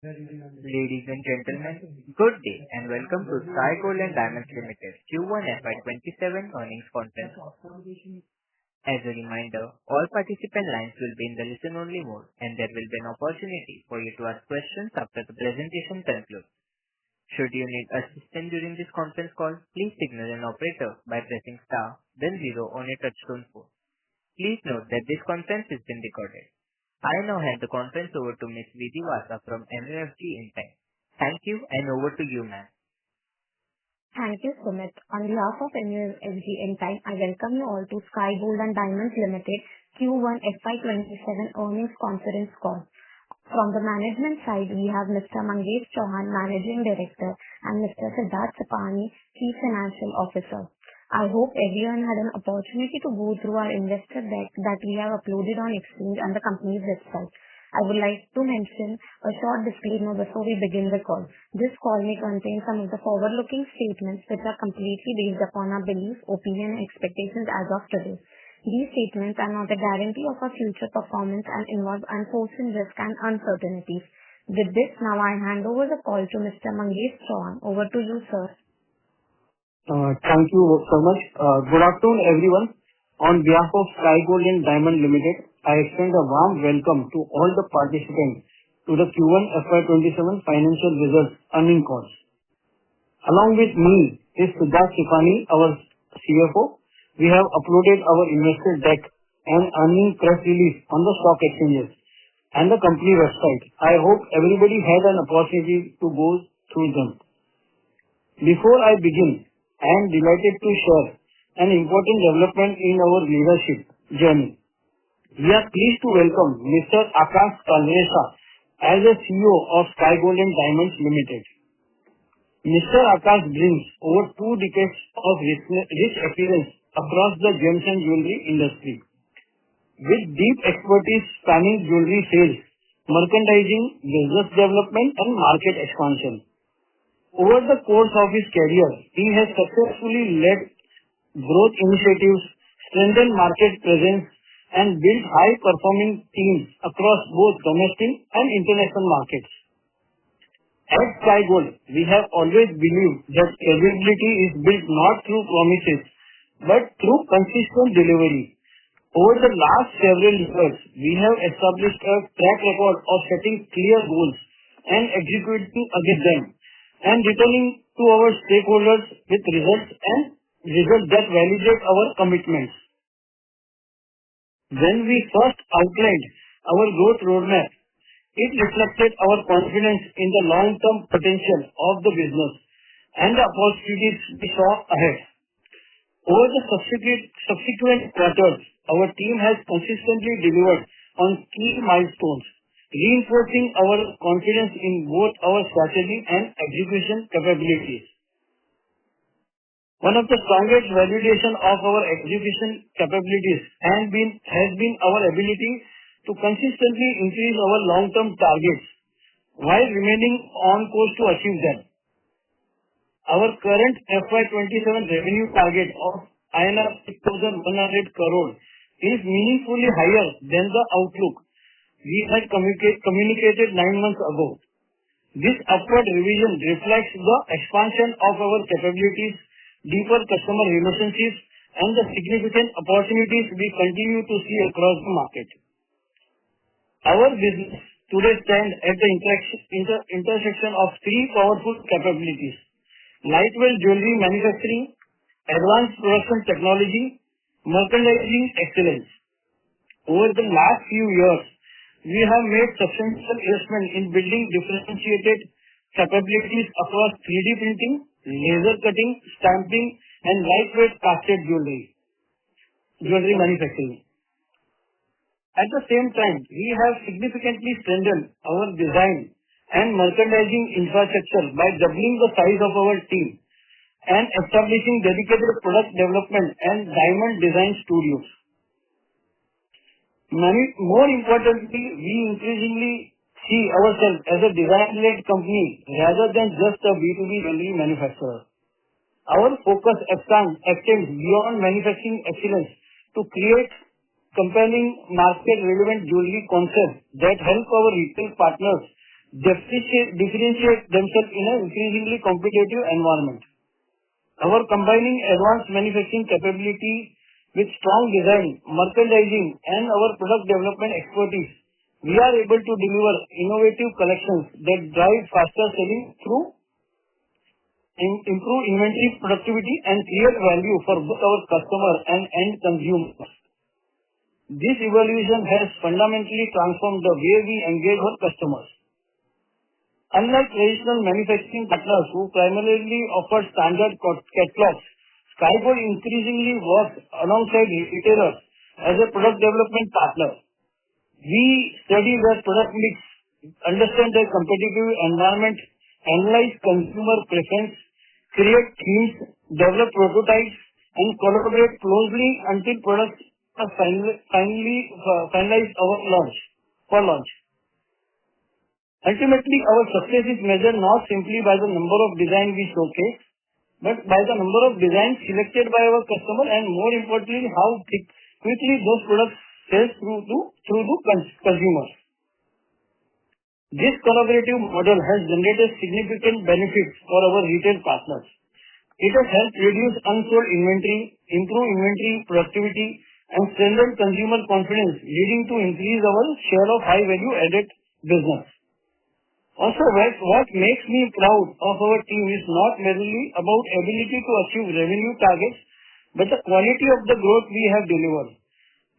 Ladies and gentlemen, good day and welcome to Sky Gold Diamond Ltd Q1FY27 earnings conference. As a reminder, all participant lines will be in the listen-only mode, and there will be an opportunity for you to ask questions after the presentation concludes. Should you need assistance during this conference call, please signal an operator by pressing star, then 0 on your touchtone phone. Please note that this conference is being recorded. I now hand the conference over to Ms. Vidhi Vasa from MUFG Intime. Thank you, and over to you, ma'am. Thank you, Sumit. On behalf of MUFG Intime, I welcome you all to Sky Gold Diamond Ltd Q1FY27 earnings conference call. From the management side, we have Mr. Mangesh Chauhan, Managing Director, and Mr. Siddharth Sapani, Chief Financial Officer. I hope everyone had an opportunity to go through our investor deck that we have uploaded on Exchange and the company's website. I would like to mention a short disclaimer before we begin the call. This call may contain some of the forward-looking statements which are completely based upon our beliefs, opinion, and expectations as of today. These statements are not a guarantee of our future performance and involve unforeseen risks and uncertainties. With this, now I hand over the call to Mr. Mangesh Chauhan. Over to you, sir. Thank you so much. Good afternoon, everyone. On behalf of Sky Gold Diamond Ltd, I extend a warm welcome to all the participants to the Q1FY27 financial results earnings call. Along with me is Siddharth Sapani, our CFO. We have uploaded our investor deck and earnings press release on the stock exchanges and the company website. I hope everybody had an opportunity to go through them. Before I begin, I am delighted to share an important development in our leadership journey. We are pleased to welcome Mr. Akash Talresha as the CEO of Sky Gold Diamonds Ltd. Mr. Akash brings over 2 decades of rich experience across the gems and jewelry industry, with deep expertise spanning jewelry sales, merchandising, business development, and market expansion. Over the course of his career, he has successfully led growth initiatives, strengthened market presence, and built high-performing teams across both domestic and international markets. At Sky Gold, we have always believed that credibility is built not through promises, but through consistent delivery. Over the last several years, we have established a track record of setting clear goals and executing against them, and returning to our stakeholders with results that validate our commitments. When we first outlined our growth roadmap, it reflected our confidence in the long-term potential of the business and the opportunities we saw ahead. Over the subsequent quarters, our team has consistently delivered on key milestones, reinforcing our confidence in both our strategy and execution capabilities. One of the strongest validation of our execution capabilities has been our ability to consistently increase our long-term targets while remaining on course to achieve them. Our current FY27 revenue target of INR 6,100 crore is meaningfully higher than the outlook we had communicated 9 months ago. This upward revision reflects the expansion of our capabilities, deeper customer relationships, and the significant opportunities we continue to see across the market. Our business today stands at the intersection of 3 powerful capabilities: lightweight jewelry manufacturing, advanced production technology, merchandising excellence. Over the last few years, we have made substantial investment in building differentiated capabilities across 3D printing, laser cutting, stamping, and lightweight casted jewelry manufacturing. At the same time, we have significantly strengthened our design and merchandising infrastructure by doubling the size of our team and establishing dedicated product development and diamond design studios. More importantly, we increasingly see ourselves as a design-led company rather than just a B2B jewelry manufacturer. Our focus extends beyond manufacturing excellence to create compelling market-relevant jewelry concepts that help our retail partners differentiate themselves in an increasingly competitive environment. Our combining advanced manufacturing capability with strong design, merchandising, and our product development expertise, we are able to deliver innovative collections that drive faster selling through improve inventory productivity and create value for both our customer and end consumers. This evolution has fundamentally transformed the way we engage with customers. Unlike traditional manufacturing partners who primarily offer standard catalogs, Sky Gold increasingly works alongside retailers as a product development partner. We study their product mix, understand their competitive environment, analyze consumer preference, create themes, develop prototypes, and collaborate closely until products are finalized for launch. Ultimately, our success is measured not simply by the number of designs we showcase, but by the number of designs selected by our customer and, more importantly, how quickly those products sell through to consumers. This collaborative model has generated significant benefits for our retail partners. It has helped reduce unsold inventory, improve inventory productivity, and strengthen consumer confidence, leading to increase our share of high-value added business. Also, what makes me proud of our team is not merely about ability to achieve revenue targets, but the quality of the growth we have delivered.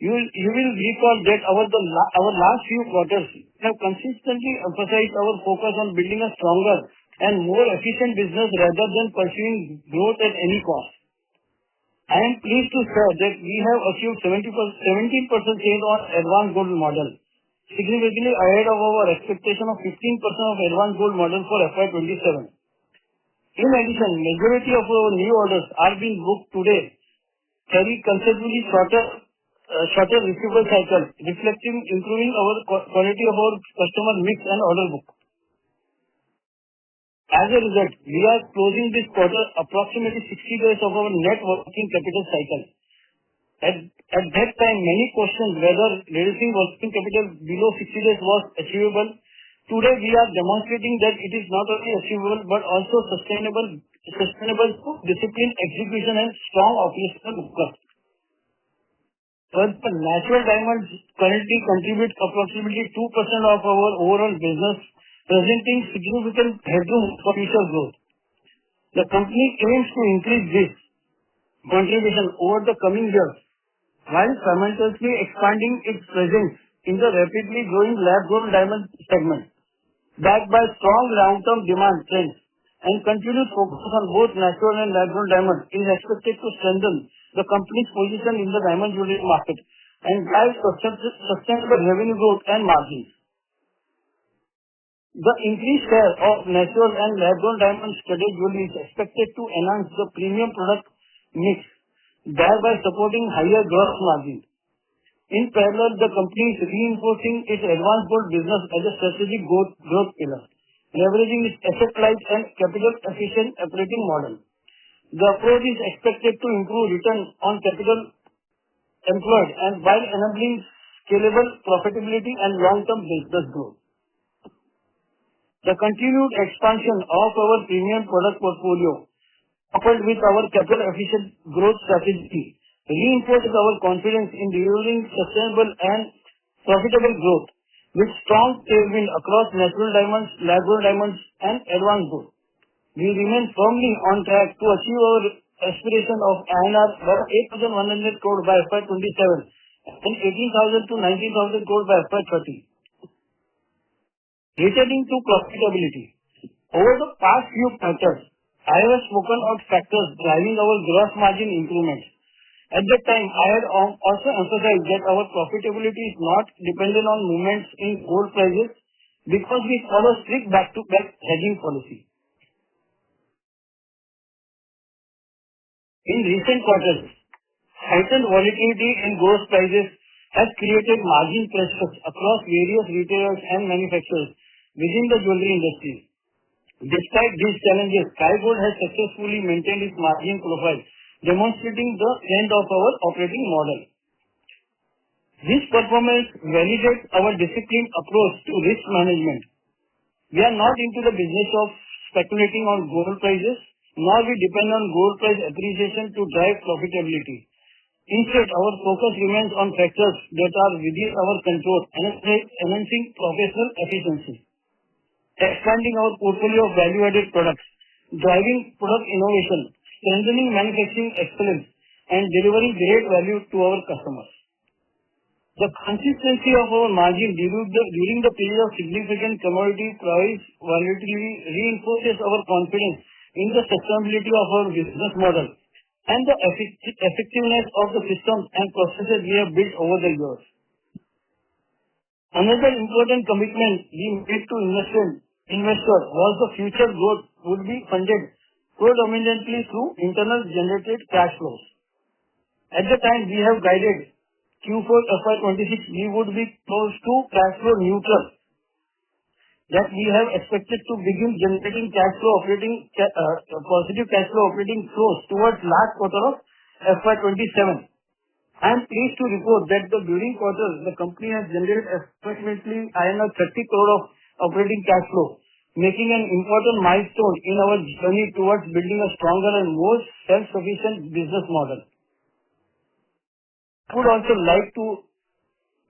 You will recall that our last few quarters have consistently emphasized our focus on building a stronger and more efficient business rather than pursuing growth at any cost. I am pleased to share that we have achieved 17% sales on advanced gold model, significantly ahead of our expectation of 15% of advanced gold model for FY27. In addition, majority of our new orders are being booked today, carry considerably shorter receivable cycle, reflecting improving our quality of our customer mix and order book. As a result, we are closing this quarter approximately 60 days of our net working capital cycle. At that time, many questioned whether reducing working capital below 60 days was achievable. Today, we are demonstrating that it is not only achievable but also sustainable through disciplined execution and strong operational focus. The natural diamonds currently contribute approximately 2% of our overall business, presenting significant headroom for future growth. The company aims to increase this contribution over the coming years, while simultaneously expanding its presence in the rapidly growing lab-grown diamond segment. Backed by strong long-term demand trends and continued focus on both natural and lab-grown diamond is expected to strengthen the company's position in the diamond jewelry market and drive sustainable revenue growth and margins. The increased share of natural and lab-grown diamond studded jewelry is expected to enhance the premium product mix, thereby supporting higher gross margin. In parallel, the company is reinforcing its advanced gold business as a strategic growth pillar, leveraging its asset-light and capital-efficient operating model. The approach is expected to improve return on capital employed and while enabling scalable profitability and long-term business growth. The continued expansion of our premium product portfolio, coupled with our capital-efficient growth strategy, reinforces our confidence in delivering sustainable and profitable growth with strong tailwind across natural diamonds, lab-grown diamonds, and advanced gold. We remain firmly on track to achieve our aspiration of INR 8,100 crore by FY27 and 18,000 to 19,000 crore by FY30. Returning to profitability. Over the past few quarters, I have spoken of factors driving our gross margin improvements. At that time, I had also emphasized that our profitability is not dependent on movements in gold prices because we follow strict back-to-back hedging policy. In recent quarters, heightened volatility in gold prices has created margin pressures across various retailers and manufacturers within the jewelry industry. Despite these challenges, Sky Gold has successfully maintained its margin profile, demonstrating the strength of our operating model. This performance validates our disciplined approach to risk management. We are not into the business of speculating on gold prices, nor we depend on gold price appreciation to drive profitability. Instead, our focus remains on factors that are within our control, enhancing professional efficiency, expanding our portfolio of value-added products, driving product innovation, strengthening manufacturing excellence, and delivering great value to our customers. The consistency of our margin during the period of significant commodity price volatility reinforces our confidence in the sustainability of our business model and the effectiveness of the systems and processes we have built over the years. Another important commitment we made to investor was the future growth would be funded predominantly through internal generated cash flows. At the time we have guided Q4FY26, we would be close to cash flow neutral. That we have expected to begin generating positive cash flow operating flows towards last quarter of FY27. I am pleased to report that during quarter, the company has generated approximately 30 crore of operating cash flow, making an important milestone in our journey towards building a stronger and more self-sufficient business model. I would also like to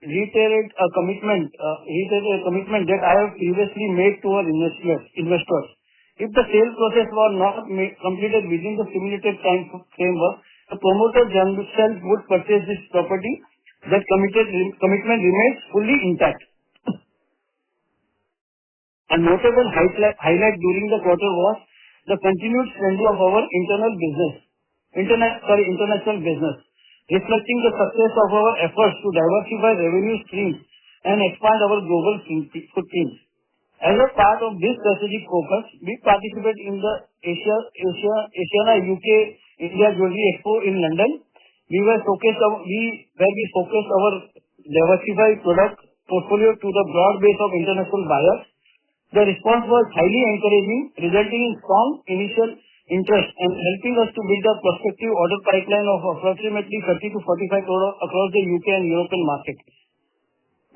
reiterate a commitment that I have previously made to our investors. If the sale process was not completed within the simulated time framework, the promoter themselves would purchase this property. That commitment remains fully intact. A notable highlight during the quarter was the continued strengthening of our international business, reflecting the success of our efforts to diversify revenue streams and expand our global footprint. As a part of this strategic focus, we participate in the Asiana UK India Jewelry Expo in London. We focused our diversified product portfolio to the broad base of international buyers. The response was highly encouraging, resulting in strong initial interest and helping us to build a prospective order pipeline of approximately 30 to 45 crore across the UK and European market.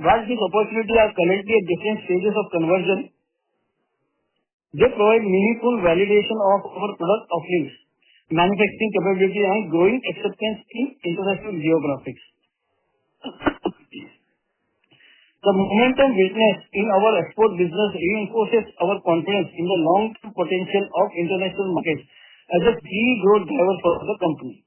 While these opportunities are currently at different stages of conversion, they provide meaningful validation of our product offerings, manufacturing capability, and growing acceptance in international geographies. The momentum witnessed in our export business reinforces our confidence in the long-term potential of international markets as a key growth driver for the company.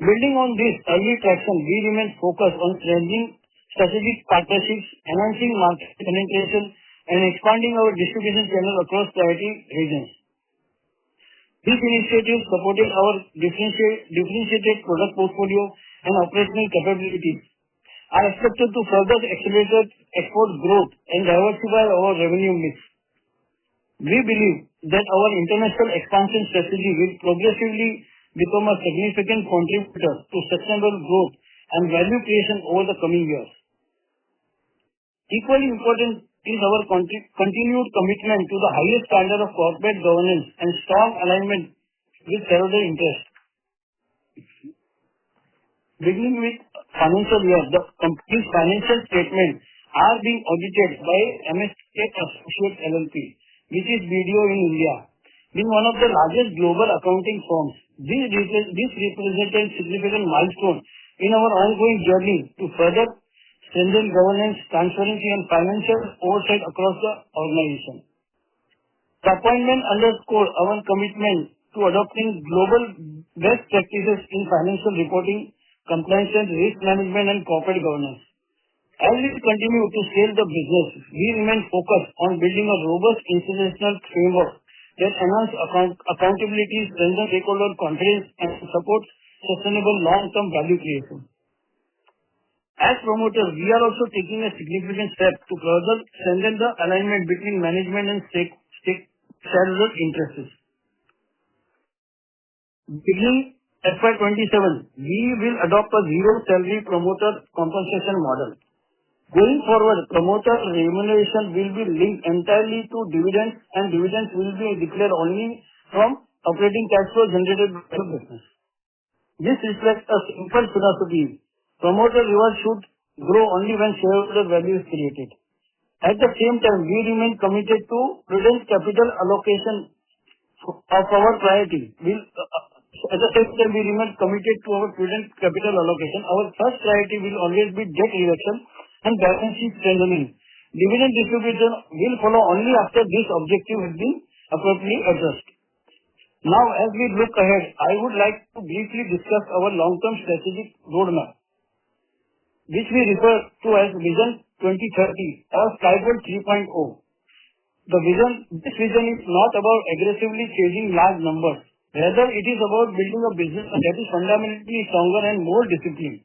Building on this early traction, we remain focused on strengthening strategic partnerships, enhancing market penetration, and expanding our distribution channel across priority regions. These initiatives supported our differentiated product portfolio and operational capabilities are expected to further accelerate export growth and diversify our revenue mix. We believe that our international expansion strategy will progressively become a significant contributor to sustainable growth and value creation over the coming years. Equally important is our continued commitment to the highest standard of corporate governance and strong alignment with shareholder interests. Beginning with financial year, the company's financial statements are being audited by MSK Associates LLP, which is BDO in India. Being one of the largest global accounting firms, this represents a significant milestone in our ongoing journey to further strengthen governance, transparency, and financial oversight across the organization. The appointment underscores our commitment to adopting global best practices in financial reporting, compliance, risk management, and corporate governance. As we continue to scale the business, we remain focused on building a robust institutional framework that enhances accountability, strengthens stakeholder confidence, and supports sustainable long-term value creation. As promoters, we are also taking a significant step to further strengthen the alignment between management and shareholder interests. Beginning FY27, we will adopt a zero-salary promoter compensation model. Going forward, promoter remuneration will be linked entirely to dividends, and dividends will be declared only from operating cash flow generated by the business. This reflects a simple philosophy. Promoter reward should grow only when shareholder value is created. At the same time, we remain committed to prudent capital allocation of our priority. At the same time, we remain committed to our prudent capital allocation. Our first priority will always be debt reduction and balance sheet strengthening. Dividend distribution will follow only after this objective has been appropriately addressed. Now, as we look ahead, I would like to briefly discuss our long-term strategic roadmap, which we refer to as Vision 2030 or Sky Gold 3.0. This vision is not about aggressively chasing large numbers. Rather, it is about building a business that is fundamentally stronger and more disciplined.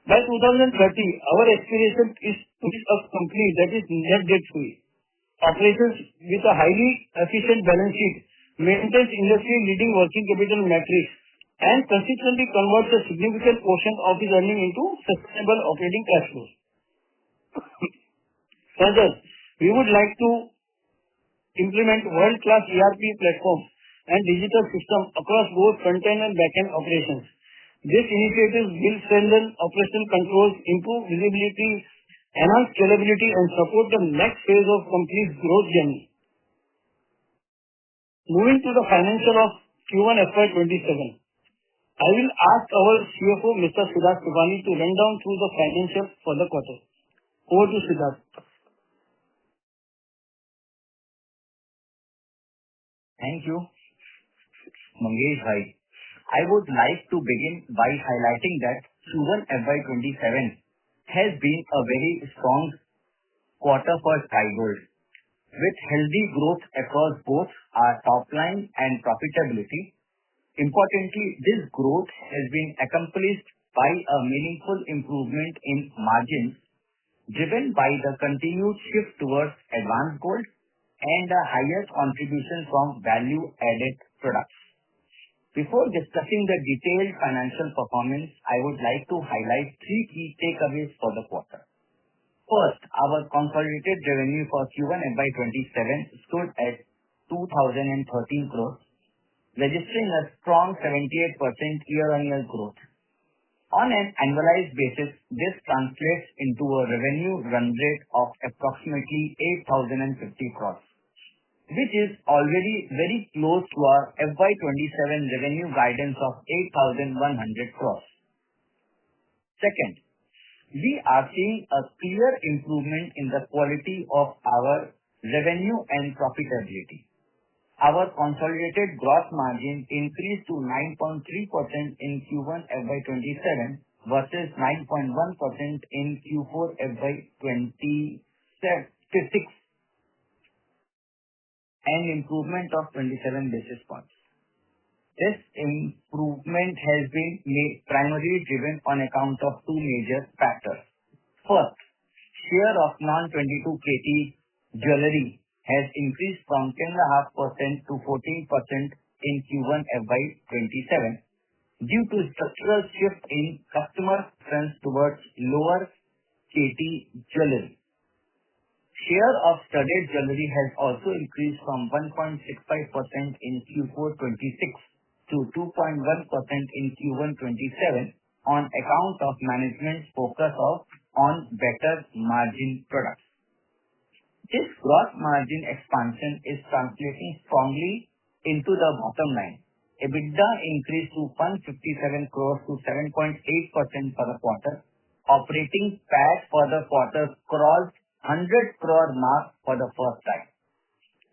By 2030, our aspiration is to be a company that is net debt free, operations with a highly efficient balance sheet, maintains industry-leading working capital metrics, and consistently converts a significant portion of its earnings into sustainable operating cash flows. Further, we would like to implement world-class ERP platforms and digital systems across both front-end and back-end operations. These initiatives will strengthen operational controls, improve visibility, enhance scalability, and support the next phase of company's growth journey. Moving to the financial of Q1FY27, I will ask our CFO, Mr. Siddharth Tupani, to run down through the financials for the quarter. Over to Siddharth. Thank you, Mangesh bhai. I would like to begin by highlighting that Q1FY27 has been a very strong quarter for Sky Gold, with healthy growth across both our top line and profitability. Importantly, this growth has been accomplished by a meaningful improvement in margins, driven by the continued shift towards advanced gold and a higher contribution from value-added products. Before discussing the detailed financial performance, I would like to highlight three key takeaways for the quarter. First, our consolidated revenue for Q1FY27 stood at 2,013 crores, registering a strong 78% year-on-year growth. On an annualized basis, this translates into a revenue run rate of approximately 8,050 crores, which is already very close to our FY27 revenue guidance of 8,100 crores. Second, we are seeing a clear improvement in the quality of our revenue and profitability. Our consolidated gross margin increased to 9.3% in Q1FY27 versus 9.1% in Q4FY26, an improvement of 27 basis points. This improvement has been primarily driven on account of two major factors. First, share of non-22 KT jewelry has increased from 10.5% to 14% in Q1FY27 due to structural shift in customer preference towards lower KT jewelry. Share of studded jewelry has also increased from 1.65% in Q426 to 2.1% in Q127 on account of management's focus on better margin products. This gross margin expansion is translating strongly into the bottom line. EBITDA increased to 157 crores to 7.8% for the quarter. Operating PAT for the quarter crossed 100 crore mark for the first time.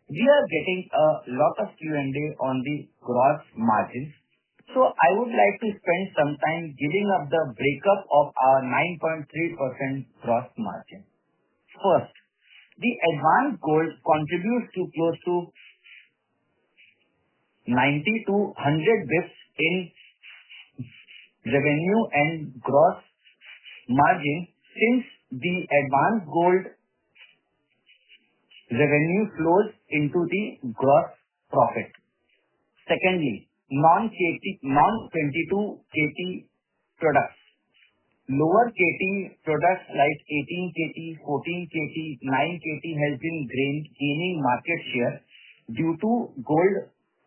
We are getting a lot of Q&A on the gross margins, so I would like to spend some time giving up the breakup of our 9.3% gross margin. First, the advanced gold contributes to close to 90 to 100 bps in revenue and gross margin, since the advanced gold revenue flows into the gross profit. Secondly, non-22 KT products. Lower KT products like 18 KT, 14 KT, 9 KT has been gaining market share due to gold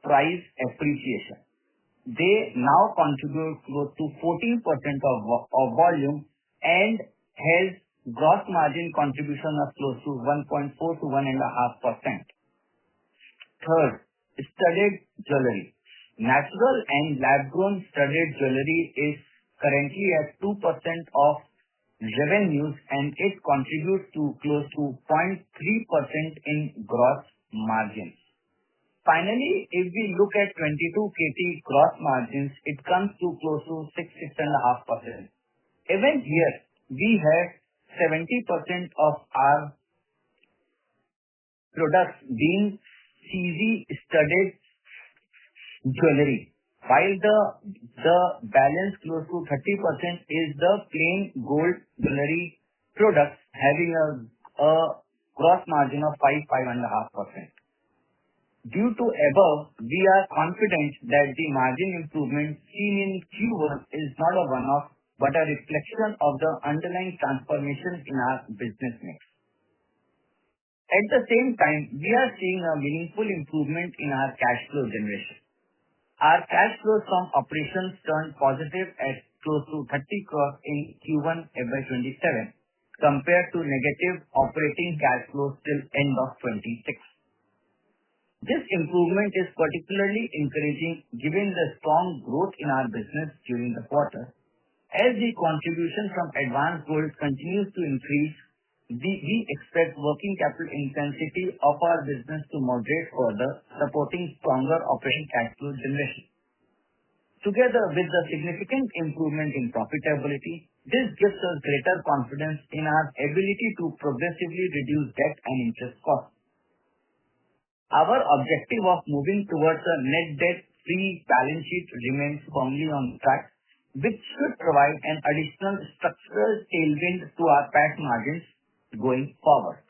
price appreciation. They now contribute close to 14% of volume and has gross margin contribution of close to 1.4 to 1.5%. Third, studded jewelry. Natural and lab-grown studded jewelry is currently at 2% of revenues, and it contributes to close to 0.3% in gross margins. Finally, if we look at 22KT gross margins, it comes to close to 6.5%. Even here, we have 70% of our products being CZ studded jewelry, while the balance close to 30% is the plain gold jewelry products having a gross margin of 5.5%. Due to above, we are confident that the margin improvement seen in Q1 is not a one-off, but a reflection of the underlying transformation in our business mix. At the same time, we are seeing a meaningful improvement in our cash flow generation. Our cash flows from operations turned positive at close to 30 crore in Q1FY27 compared to negative operating cash flows till end of 26. This improvement is particularly encouraging given the strong growth in our business during the quarter. As the contribution from advanced gold continues to increase, we expect working capital intensity of our business to moderate further, supporting stronger operating cash flow generation. Together with the significant improvement in profitability, this gives us greater confidence in our ability to progressively reduce debt and interest costs. Our objective of moving towards a net debt-free balance sheet remains firmly on track, which should provide an additional structural tailwind to our PAT margins going forward.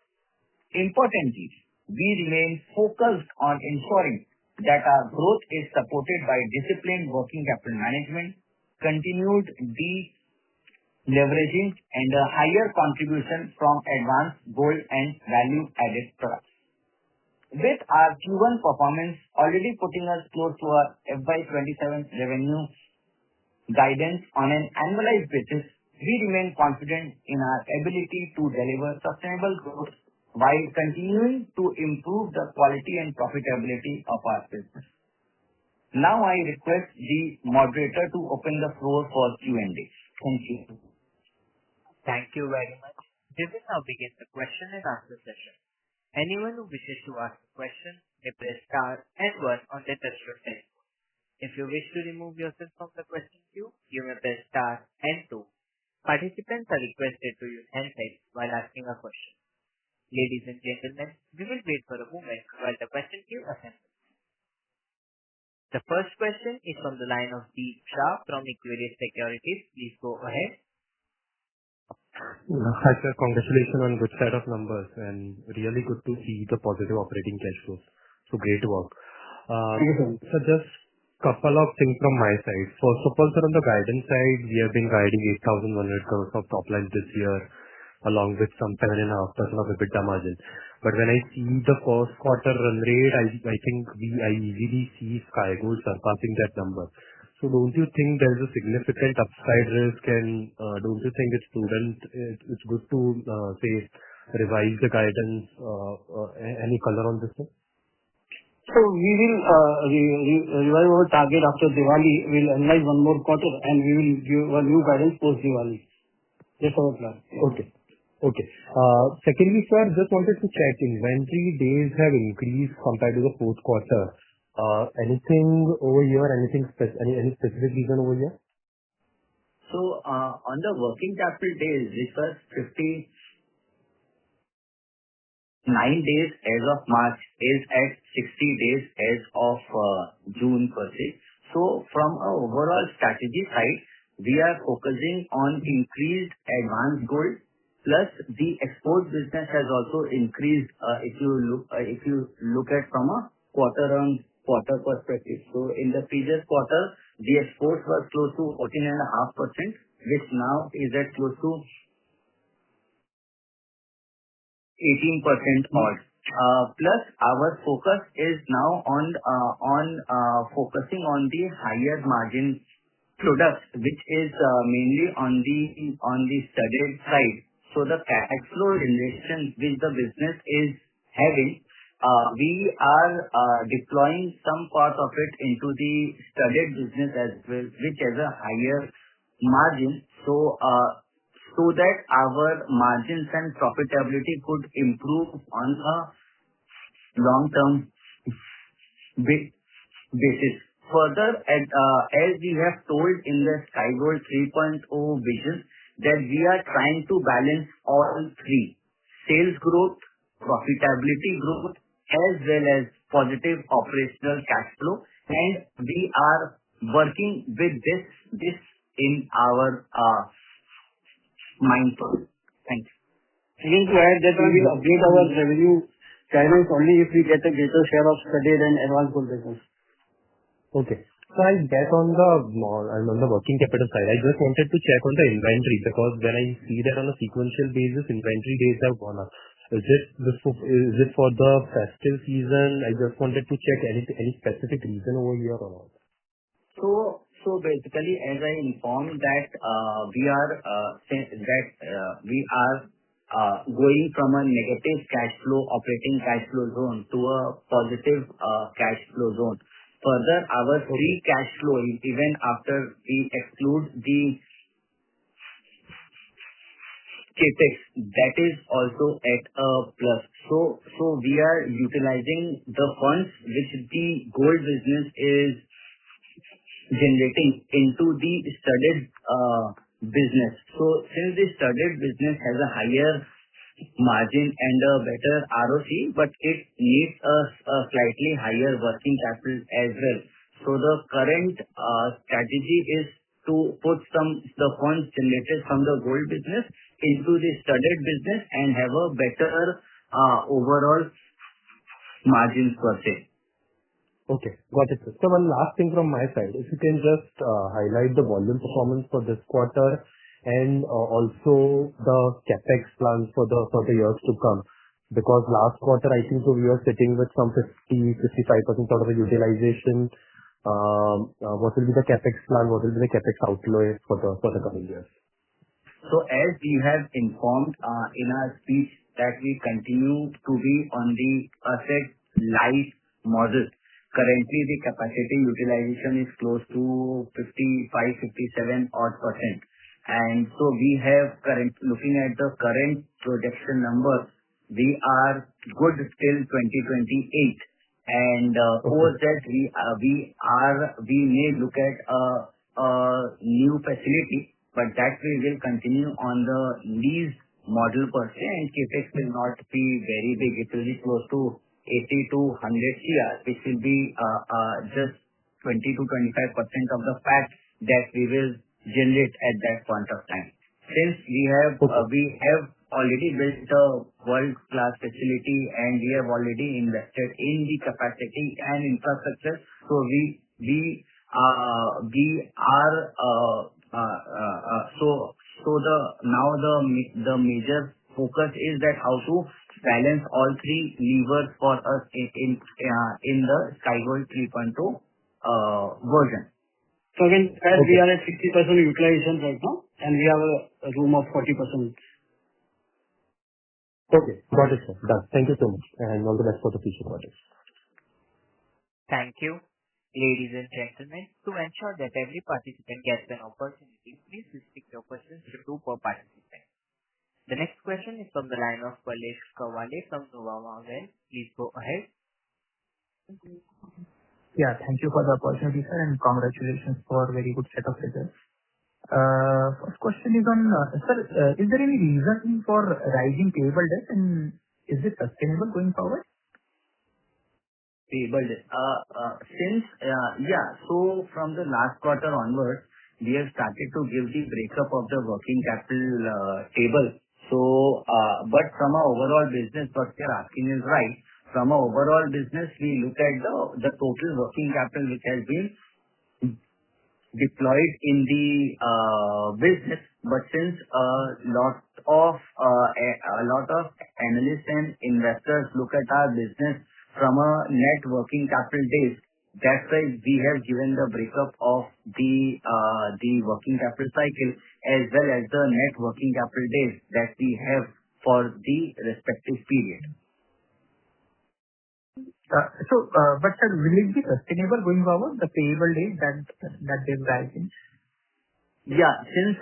Importantly, we remain focused on ensuring that our growth is supported by disciplined working capital management, continued deleveraging, and a higher contribution from advanced gold and value-added products. With our Q1 performance already putting us close to our FY27 revenue guidance on an annualized basis, we remain confident in our ability to deliver sustainable growth while continuing to improve the quality and profitability of our business. Now I request the moderator to open the floor for Q&A. Thank you. Thank you very much. We will now begin the question and answer session. Anyone who wishes to ask a question may press star and 1 on their touchtone telephone. If you wish to remove yourself from the question queue, you may press star and 2. Participants are requested to use handsets while asking a question. Ladies and gentlemen, we will wait for a moment while the question queue assembles. The first question is from the line of Deep Shah from Equirus Securities. Please go ahead. Hi sir, congratulations on good set of numbers and really good to see the positive operating cash flows. So great work. So just couple of things from my side. First of all, sir, on the guidance side, we have been guiding 8,100 crores of top line this year, along with some 7.5% of EBITDA margin. But when I see the first quarter run rate, I think I easily see Sky Gold surpassing that number. So don't you think there is a significant upside risk, and don't you think it's good to say revise the guidance? Any color on this one? So we will revise our target after Diwali. We will analyze one more quarter and we will give a new guidance post Diwali. That's our plan. Okay. Secondly, sir, just wanted to check, inventory days have increased compared to the fourth quarter. Anything over here? Any specific reason over here? So on the working capital days, which was 59 days as of March, is at 60 days as of June per se. So from an overall strategy side, we are focusing on increased advanced gold, plus the export business has also increased if you look at from a quarter-on-quarter perspective. So in the previous quarter, the exports were close to 14.5%, which now is at close to 18% odd. Plus our focus is now on focusing on the higher margin products, which is mainly on the studded side. the cash flow generation which the business is having, we are deploying some part of it into the studded business as well, which has a higher margin. So that our margins and profitability could improve on a long-term basis. Further, as we have told in the Sky Gold 3.0 vision, that we are trying to balance all three: sales growth, profitability growth, as well as positive operational cash flow. And we are working with this in our mindset. Thank you. Again, to add that we will upgrade our revenue guidance only if we get a greater share of studded and advanced gold business. Okay. So I guess on the working capital side, I just wanted to check on the inventory, because when I see that on a sequential basis, inventory days have gone up. Is it for the festive season? I just wanted to check any specific reason over here or not. So basically, as I informed that we are going from a negative operating cash flow zone to a positive cash flow zone. Further, our free cash flow, even after we exclude the CapEx, that is also at a plus. So we are utilizing the funds which the gold business is generating into the studded business. So since the studded business has a higher margin and a better ROC, but it needs a slightly higher working capital as well. So the current strategy is to put the funds generated from the gold business into the studded business and have a better overall margins per se. Okay, got it. So one last thing from my side, if you can just highlight the volume performance for this quarter and also the CapEx plans for the years to come. Because last quarter, I think we were sitting with some 50-55% sort of a utilization. What will be the CapEx plan? What will be the CapEx outlay for the coming years? So as we have informed in our speech that we continue to be on the asset light model. Currently, the capacity utilization is close to 55-57% odd. And so we have looking at the current projection numbers, we are good till 2028. And over that, we may look at a new facility, but that we will continue on the lease model per se, and CapEx will not be very big. It will be close to 80 to 100 CR, which will be just 20 to 25% of the PAT that we will generate at that point of time. Since we have already built a world-class facility and we have already invested in the capacity and infrastructure, so the major focus is that how to balance all three levers for us in the Sky Gold 3.0 version. So again, as we are at 60% utilization right now, and we have a room of 40%. Okay, got it, sir. Done. Thank you so much, and all the best for the future projects. Thank you. Ladies and gentlemen, to ensure that every participant gets an opportunity, please restrict your questions to 2 per participant. The next question is from the line of Palesh Kawale from Nuvama Wealth. Please go ahead. Yeah, thank you for the opportunity, sir, and congratulations for a very good set of results. First question is on, sir, is there any reason for rising payable debt, and is it sustainable going forward? Payable debt. So from the last quarter onwards, we have started to give the breakup of the working capital table. So, but from our overall business, what you're asking is right. From our overall business, we look at the total working capital which has been deployed in the business. But since a lot of analysts and investors look at our business from a net working capital days, That's why we have given the breakup of the working capital cycle as well as the net working capital days that we have for the respective period. Sir, will it be sustainable going forward, the payable days that they're rising? Yeah. Since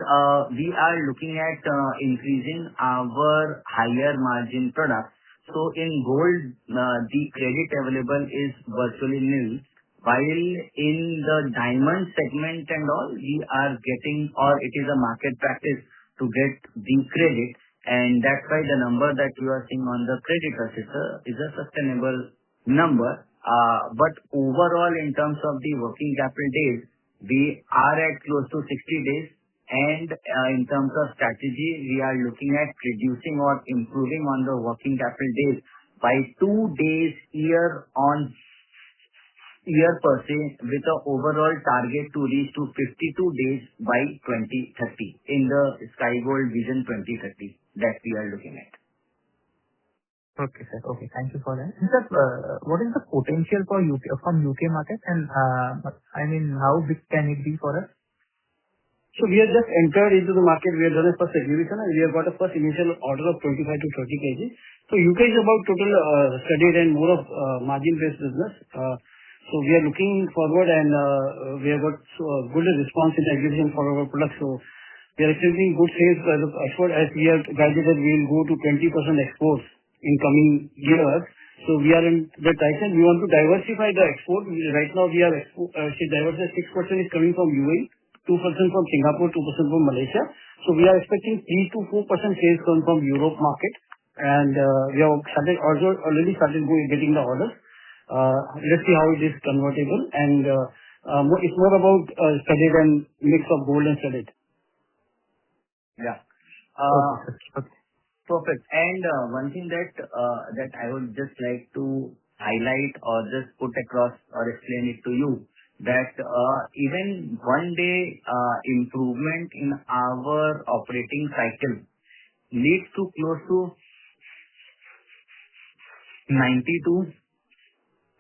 we are looking at increasing our higher margin products, so in gold, the credit available is virtually nil, while in the diamond segment and all, we are getting, or it is a market practice to get the credit, and that's why the number that you are seeing on the credit is a sustainable number. But overall, in terms of the working capital days, we are at close to 60 days. And in terms of strategy, we are looking at reducing or improving on the working capital days by 2 days year on year per se, with the overall target to reach to 52 days by 2030 in the Sky Gold Vision 2030 that we are looking at. Okay, sir. Okay, thank you for that. Sir, what is the potential for from UK market, and I mean, how big can it be for us? So we have just entered into the market. We have done a first exhibition, and we have got a first initial order of 25 to 30 kg. So UK is about total studied and more of margin-based business. So we are looking forward, and we have got good response in the exhibition for our products. So we are expecting good sales effort, as we have guided that we will go to 20% exports in coming years. So we are in the direction. We want to diversify the export. Right now, we are diversified. 6% is coming from UAE, 2% from Singapore, 2% from Malaysia. So we are expecting 3 to 4% sales coming from Europe market, and we have already started getting the orders. Let's see how it is convertible, and it's more about studded and mix of gold and studded. Yeah. Okay. Perfect. And one thing that I would just like to highlight or just put across or explain it to you, that even one day improvement in our operating cycle leads to close to 90 to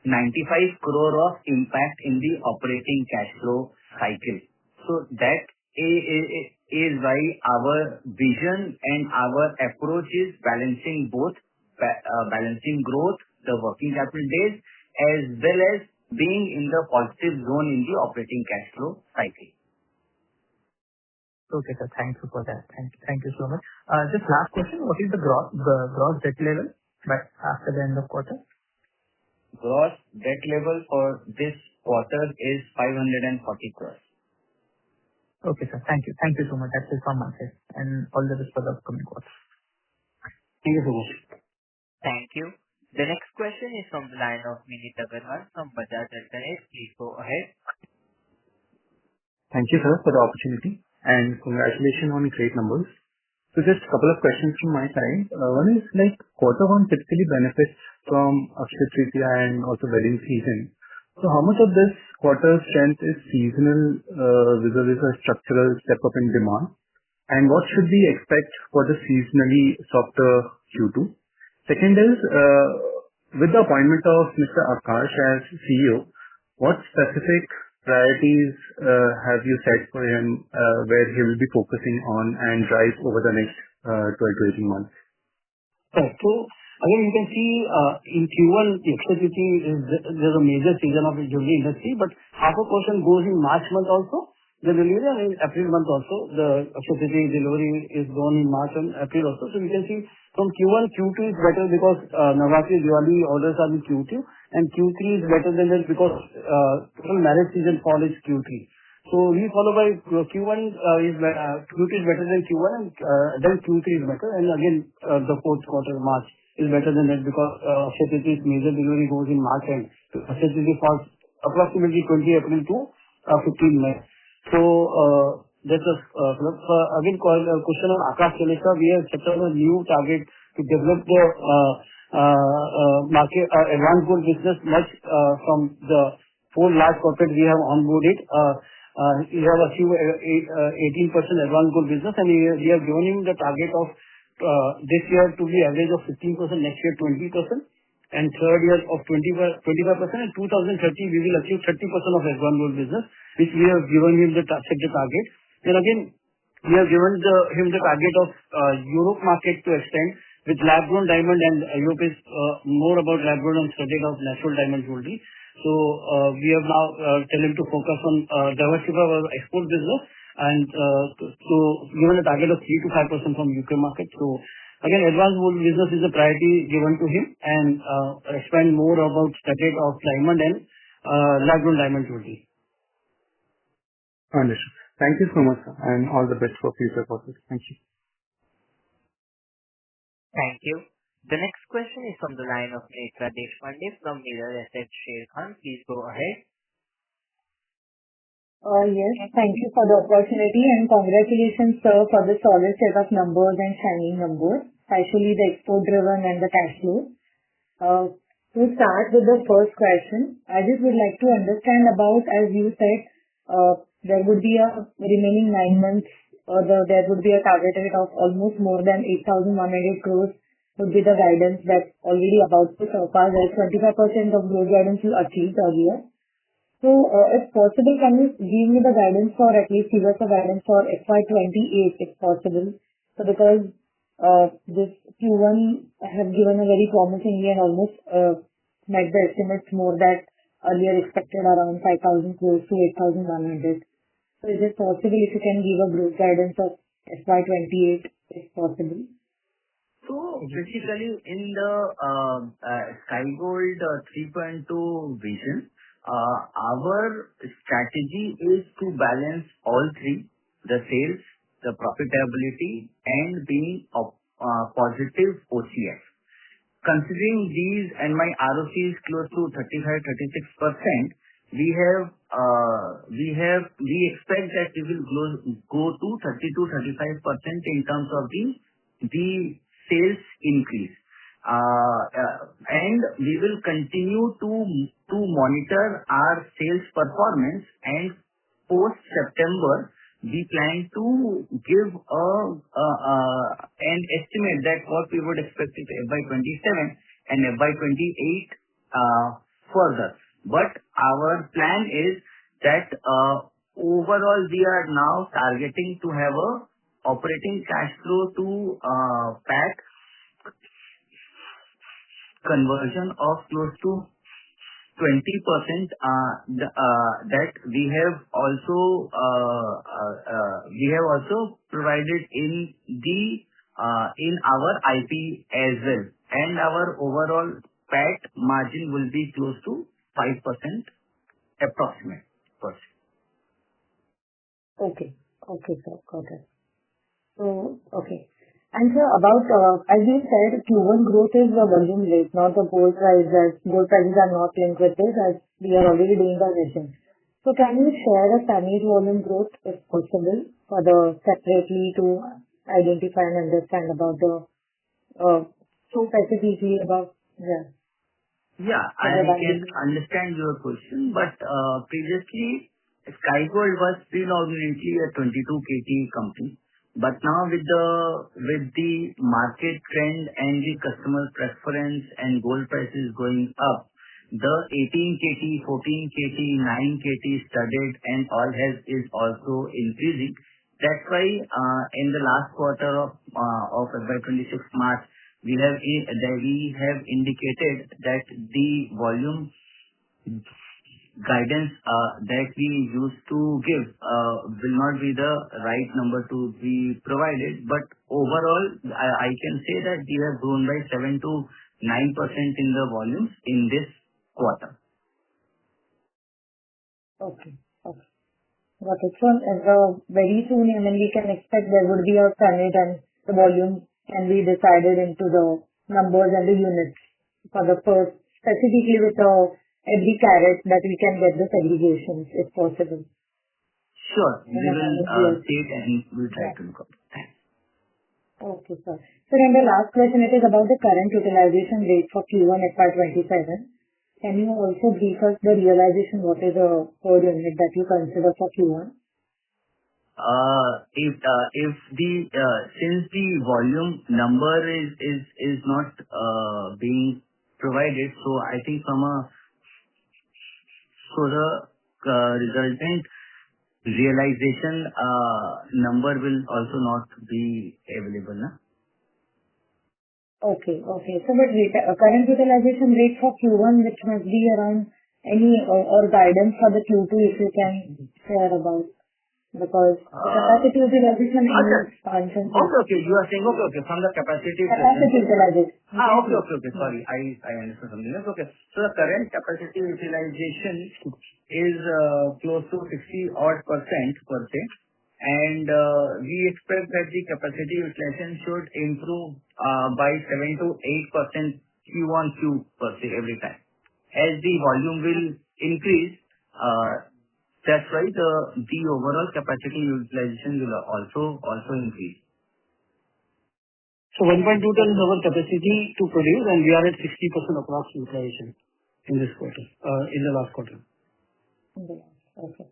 95 crore of impact in the operating cash flow cycle. So that is why our vision and our approach is balancing both, balancing growth, the working capital days, as well as being in the positive zone in the operating cash flow cycle. Okay, sir. Thank you for that. Thank you so much. Just last question, what is the gross debt level after the end of quarter? Gross debt level for this quarter is 540 crores. Okay, sir. Thank you. Thank you so much. That's it from my side, and all the best for the upcoming quarter. Thank you so much. Thank you. The next question is from the line of Vinit Agarwal from Bajaj Ltd. Please go ahead. Thank you, sir, for the opportunity, and congratulations on great numbers. So just a couple of questions from my side. One is, like, quarter one typically benefits from Akshaya Tritiya and also wedding season. So how much of this quarter's strength is seasonal vis-a-vis a structural step up in demand? And what should we expect for the seasonally softer Q2? Second is, with the appointment of Mr. Akash as CEO, what specific priorities have you set for him, where he will be focusing on and drive over the next 12 to 18 months? So again, you can see in Q1, Akshaya Tritiya there's a major season of the jewelry industry, but half a portion goes in March month also. The delivery, and in April month also, the Akshaya Tritiya delivery is done in March and April also. So we can see from Q1, Q2 is better because Navratri, Diwali orders are in Q2, and Q3 is better than that because total marriage season fall is Q3. So we follow by Q1 Q2 is better than Q1, and then Q3 is better, and again the fourth quarter March is better than that because Akshaya Tritiya's major delivery goes in March, and Akshaya Tritiya falls approximately 20 April to 15 May. So that's again question on Akash Chalesa. We have set up a new target to develop the market advanced gold business much from the 4 large corporate we have onboarded. We have achieved 18% advanced gold business, and we have given him the target of this year to be average of 15%, next year 20%, and third year of 25%, and 2030 we will achieve 30% of Advanced Gold business, which we have given him the set the target. Then again, we have given him the target of Europe market to extend with lab-grown diamond, and Europe is more about lab-grown and studded of natural diamond jewelry. So we have now tell him to focus on diversify our export business, and so given a target of 3 to 5% from UK market. So again, Advanced Gold business is a priority given to him, and expand more about studded of diamond and lab-grown diamond jewelry. Understood. Thank you so much, sir, and all the best for future quarters. Thank you. Thank you. The next question is from the line of Netra Deshpande from Mirae Asset Sharekhan. Please go ahead. Yes, thank you for the opportunity, and congratulations, sir, for the solid set of numbers and shining numbers, especially the export driven and the cash flow. To start with the first question, I just would like to understand about, as you said, there would be a remaining 9 months, or there would be a target rate of almost more than 8,100 crores would be the guidance that's already about to surpass, as 25% of growth guidance you achieved earlier. So, if possible, can you give me the guidance for, at least give us a guidance for FY28 if possible? So, because this Q1 have given a very promisingly and almost met the estimates more that earlier expected around 5,000 crores to 8,100. So, is it possible if you can give a growth guidance of FY28 if possible? So basically, in the Sky Gold 3.2 vision, our strategy is to balance all three: the sales, the profitability, and being positive OCF. Considering these, and my ROC is close to 35-36%, we expect that we will go to 30-35% in terms of the sales increase. And we will continue to monitor our sales performance, and post September, we plan to give an estimate that what we would expect in FY27 and FY28 further. But our plan is that overall we are now targeting to have a operating cash flow to PAT conversion of close to 20%. That we have also provided in our IP as well, and our overall PAT margin will be close to 5% approximate. Okay, sir, got it. So, okay. And sir, about, as you said, Q1 growth is the volume rate, not the gold price, as gold prices are not linked with this, as we are already doing the vision. So can you share the tonnage volume growth, if possible, for the separately to identify and understand about the, so specifically about, Yeah, I can understand your question, but previously Sky Gold was predominantly a 22 KT company. But now with the market trend and the customer preference and gold prices going up, the 18 KT, 14 KT, 9 KT studded and all is also increasing. That's why in the last quarter of FY26 March, we have indicated that the volume guidance that we used to give will not be the right number to be provided. But overall, I can say that we have grown by 7 to 9% in the volumes in this quarter. Okay. Got it. So very soon, I mean, we can expect there would be a tonnage and the volume can be decided into the numbers and the units for the first, specifically with every carat that we can get the segregations, if possible. Sure. We will take and we'll try to look up. Thanks. Okay, sir. So then the last question, it is about the current utilization rate for Q1 FY27. Can you also brief us the realization, what is the per unit that you consider for Q1? Since the volume number is not being provided. I think the resultant realization number will also not be available, na? Okay. Current utilization rate for Q1, which must be around any or guidance for the Q2, if you can share about, because capacity utilization and expansion. Okay. You are saying, okay, from the capacity utilization. Okay. Sorry, I understand something else. Okay. The current capacity utilization is close to 60% per se. We expect that the capacity utilization should improve by 7 to 8% Q1Q per se every time. As the volume will increase, that's why the overall capacity utilization will also increase. 1.2 ton is our capacity to produce, and we are at 60% approx utilization in this quarter, in the last quarter. Okay.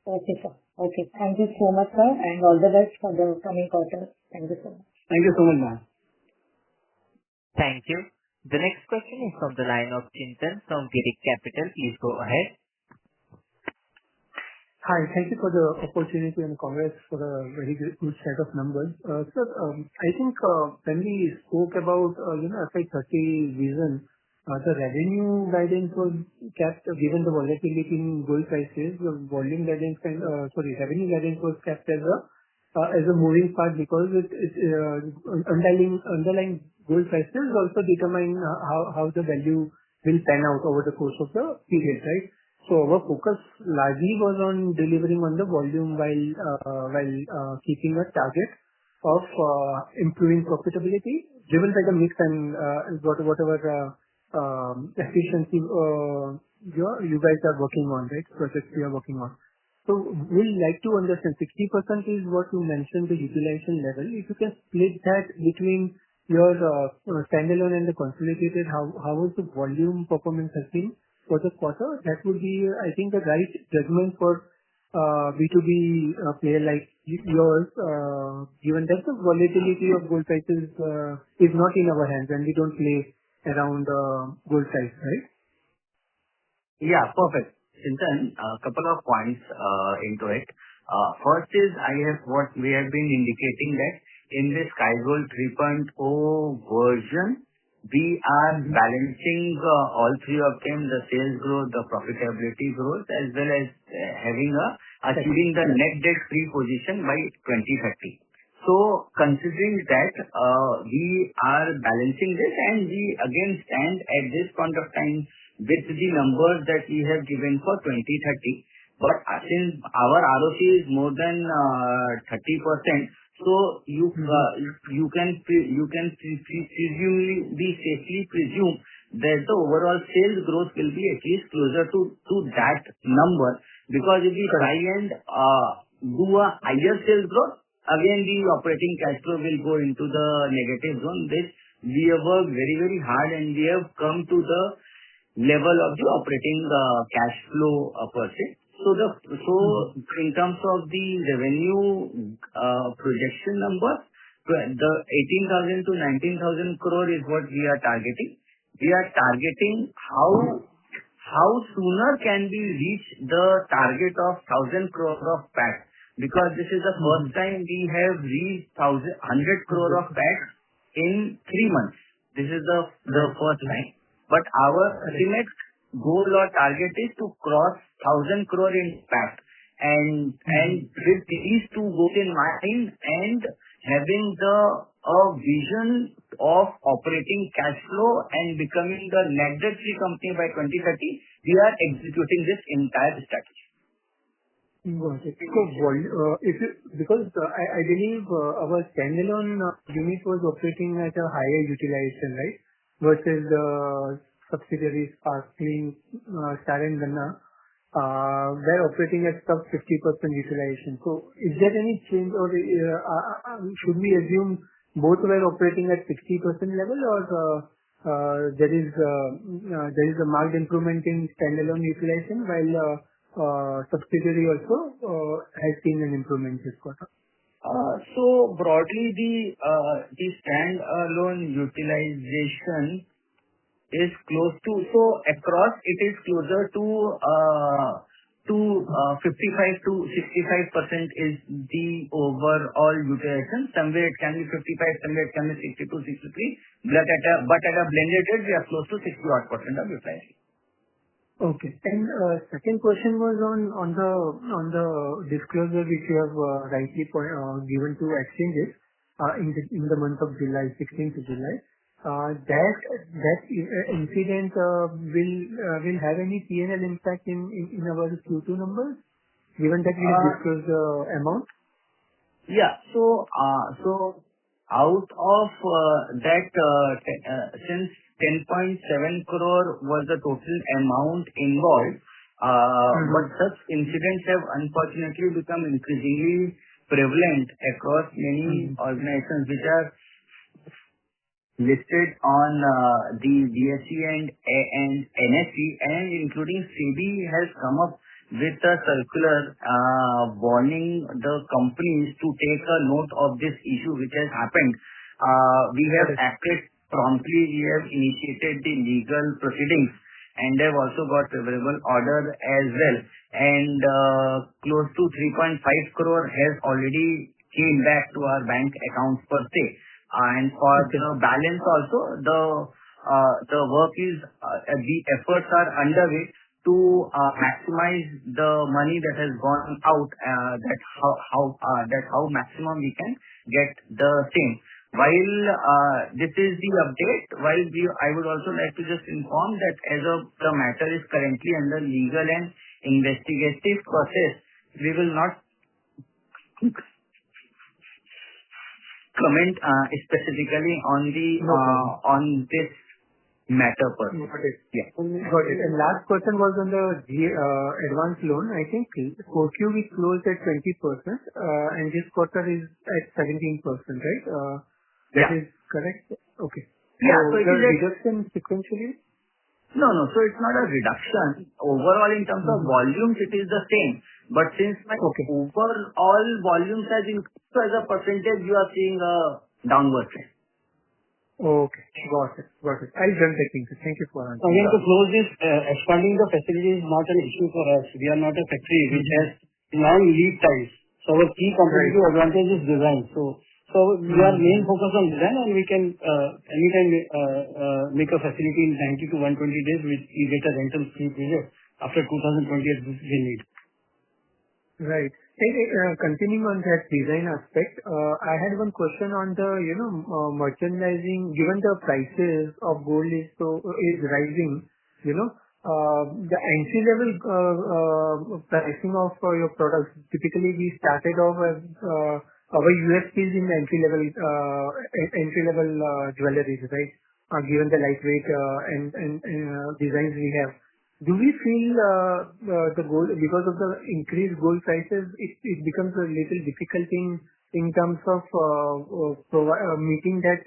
Okay, sir. Okay. Thank you so much, sir, and all the best for the coming quarter. Thank you so much. Thank you so much, ma'am. Thank you. The next question is from the line of Chintan from Girik Capital. Please go ahead. Hi. Thank you for the opportunity and congrats for a very good set of numbers. Sir, I think when we spoke about FY30 vision, the revenue guidance was kept given the volatility in gold prices. The revenue guidance was kept as a moving part because underlying gold prices also determine how the value will pan out over the course of the period, right? Our focus largely was on delivering on the volume while keeping a target of improving profitability driven by the mix and whatever efficiency you guys are working on, right? Projects we are working on. We'd like to understand 60% is what you mentioned, the utilization level. If you can split that between your standalone and the consolidated, how was the volume performance has been for the quarter? That would be, I think, the right judgment for B2B player like yours, given that the volatility of gold prices is not in our hands and we don't play around gold price, right? Yeah, perfect. Chintan, a couple of points into it. First is what we have been indicating that in this Sky Gold 3.0 version, we are balancing all three of them, the sales growth, the profitability growth, as well as achieving the net debt-free position by 2030. Considering that, we are balancing this, and we again stand at this point of time with the numbers that we have given for 2030. Since our ROC is more than 30%, you can safely presume that the overall sales growth will be at least closer to that number. Because if we try and do a higher sales growth, again the operating cash flow will go into the negative zone. This we have worked very, very hard, and we have come to the level of the operating cash flow per se. In terms of the revenue projection numbers, the 18,000 to 19,000 crore is what we are targeting. We are targeting how sooner can we reach the target of 1,000 crore of PAT, because this is the first time we have reached 100 crore of PAT in 3 months. This is the first time. Our ultimate goal or target is to cross 1,000 crore in PAT. With these two goals in mind and having a vision of operating cash flow and becoming the net debt-free company by 2030, we are executing this entire strategy. Got it. Because I believe our standalone unit was operating at a higher utilization, right? Versus subsidiaries Sparkling, Star and Ganna, they're operating at sub 50% utilization. Is there any change or should we assume both were operating at 60% level, or there is a marked improvement in standalone utilization while subsidiary also has seen an improvement this quarter? Broadly, the standalone utilization is close to, so across it is closer to 55 to 65% is the overall utilization. Somewhere it can be 55, somewhere it can be 62, 63. But at a blended rate, we are close to 60 odd % of utilization. Okay. Second question was on the disclosure which you have rightly given to exchanges in the month of July, 16th of July. That incident will have any P&L impact in our Q2 numbers, given that we have disclosed the amount? Yeah. So out of that, since 10.7 crore was the total amount involved, but such incidents have unfortunately become increasingly prevalent across many organizations which are listed on the BSE and NSE, and including SEBI has come up with a circular warning the companies to take a note of this issue which has happened. We have acted promptly. We have initiated the legal proceedings and have also got favorable order as well. And close to 3.5 crore has already came back to our bank accounts per se. And for the balance also, the work is, the efforts are underway to maximize the money that has gone out, that how maximum we can get the same. While this is the update, I would also like to just inform that as of the matter is currently under legal and investigative process, we will not comment specifically on this matter per se. Got it. Yeah. Got it. And last question was on the advance loan. I think for Q we closed at 20%, and this quarter is at 17%, right? That is correct? Okay. Yeah. So it is a reduction sequentially? No. So it's not a reduction. Overall, in terms of volumes, it is the same. But since my overall volumes has increased as a percentage, you are seeing a downward trend. Okay. Got it. I'll jump back into it. Thank you for answering. Again, to close this, expanding the facility is not an issue for us. We are not a factory which has long lead times. So our key competitive advantage is design. So we are main focus on design, and we can anytime make a facility in 90 to 120 days, which we get a rental free period after 2020 if we need. Right. Continuing on that design aspect, I had one question on the merchandising. Given the prices of gold is rising, the entry level pricing of your products. Typically, we started off as our USPs in the entry level jewelry, right? Given the lightweight and designs we have. Do we feel the gold, because of the increased gold prices, it becomes a little difficult in terms of meeting that